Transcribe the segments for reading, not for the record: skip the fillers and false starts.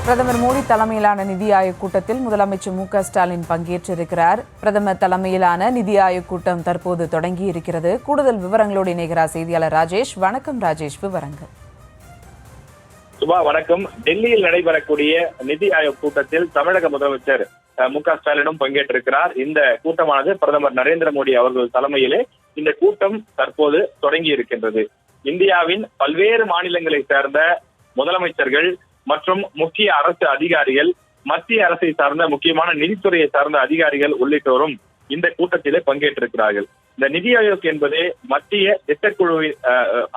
பிரதமர் மோடி தலைமையிலான நிதி ஆயோக் கூட்டத்தில் முதலமைச்சர் மு.க.ஸ்டாலின் பங்கேற்றிருக்கிறார். பிரதமர் தலைமையிலான நிதி ஆயோக் கூட்டம் தற்போது தொடங்கி இருக்கிறது. கூடுதல் விவரங்களோடு இணைகிறார் செய்தியாளர் ராஜேஷ். வணக்கம் ராஜேஷ், விவரங்கள். சுபா வணக்கம். டெல்லியில் நடைபெறக்கூடிய நிதி ஆயோக் கூட்டத்தில் தமிழக முதலமைச்சர் மு.க.ஸ்டாலினும் பங்கேற்றிருக்கிறார். இந்த கூட்டமானது பிரதமர் நரேந்திர மோடி அவர்கள் தலைமையிலே இந்த கூட்டம் தற்போது தொடங்கி இருக்கின்றது. இந்தியாவின் பல்வேறு மாநிலங்களை சேர்ந்த முதலமைச்சர்கள் மற்றும் முக்கிய அரசு அதிகாரிகள், மத்திய அரசை சார்ந்த முக்கியமான நிதித்துறையை சார்ந்த அதிகாரிகள் உள்ளிட்டோரும் இந்த கூட்டத்திலே பங்கேற்றிருக்கிறார்கள். இந்த நிதி ஆயோக் என்பது மத்திய திட்டக்குழு,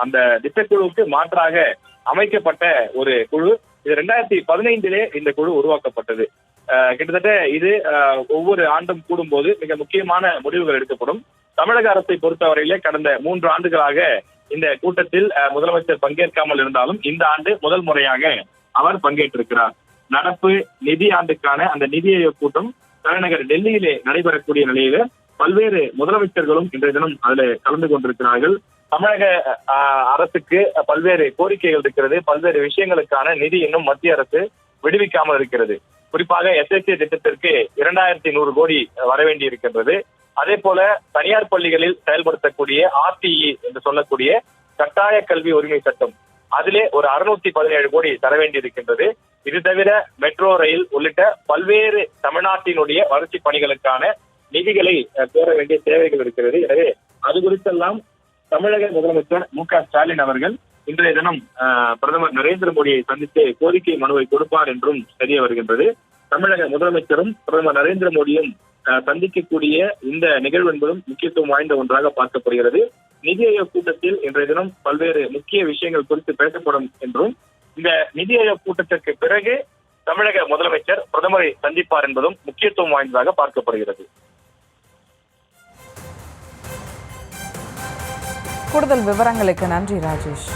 அந்த திட்டக்குழுவுக்கு மாற்றாக அமைக்கப்பட்ட ஒரு குழு. இது 2015 இந்த குழு உருவாக்கப்பட்டது. கிட்டத்தட்ட இது ஒவ்வொரு ஆண்டும் கூடும்போது மிக முக்கியமான முடிவுகள் எடுக்கப்படும். தமிழக அரசை பொறுத்தவரையிலே கடந்த 3 ஆண்டுகளாக இந்த கூட்டத்தில் முதலமைச்சர் பங்கேற்காமல் இருந்தாலும் இந்த ஆண்டு முதல் முறையாக அவர் பங்கேற்றிருக்கிறார். நடப்பு நிதி ஆண்டுக்கான அந்த நிதி ஆயோக் கூட்டம் தலைநகர் டெல்லியிலே நடைபெறக்கூடிய நிலையில பல்வேறு முதலமைச்சர்களும் இன்றைய தினம் அதில் கலந்து கொண்டிருக்கிறார்கள். தமிழக அரசுக்கு பல்வேறு கோரிக்கைகள் இருக்கிறது. பல்வேறு விஷயங்களுக்கான நிதி இன்னும் மத்திய அரசு விடுவிக்காமல் இருக்கிறது. குறிப்பாக SSA திட்டத்திற்கு 2100 கோடி வர வேண்டி இருக்கின்றது. அதே போல தனியார் பள்ளிகளில் செயல்படுத்தக்கூடிய RTE என்று சொல்லக்கூடிய கட்டாய கல்வி உரிமை சட்டம், அதிலே ஒரு 617 கோடி தர வேண்டி இருக்கின்றது. இது தவிர மெட்ரோ ரயில் உள்ளிட்ட பல்வேறு தமிழ்நாட்டினுடைய வளர்ச்சி பணிகளுக்கான நிதிகளை கோர வேண்டிய தேவைகள் இருக்கிறது. எனவே அது குறித்தெல்லாம் தமிழக முதலமைச்சர் மு.க.ஸ்டாலின் அவர்கள் இன்றைய தினம் பிரதமர் நரேந்திர மோடியை சந்தித்து கோரிக்கை மனுவை கொடுப்பார் என்றும் தெரிய வருகின்றது. தமிழக முதலமைச்சரும் பிரதமர் நரேந்திர மோடியும் சந்திக்கக்கூடிய இந்த நிகழ்வு என்பதும் முக்கியத்துவம் வாய்ந்த ஒன்றாக பார்க்கப்படுகிறது. நிதி ஆயோக் கூட்டத்தில் இன்றைய தினம் பல்வேறு முக்கிய விஷயங்கள் குறித்து பேசப்படும் என்றும், இந்த நிதி ஆயோக் கூட்டத்திற்கு பிறகு தமிழக முதலமைச்சர் பிரதமரை சந்திப்பார் என்பதும் முக்கியத்துவம் வாய்ந்ததாக பார்க்கப்படுகிறது. கூடுதல் விவரங்களுக்கு நன்றி ராஜேஷ்.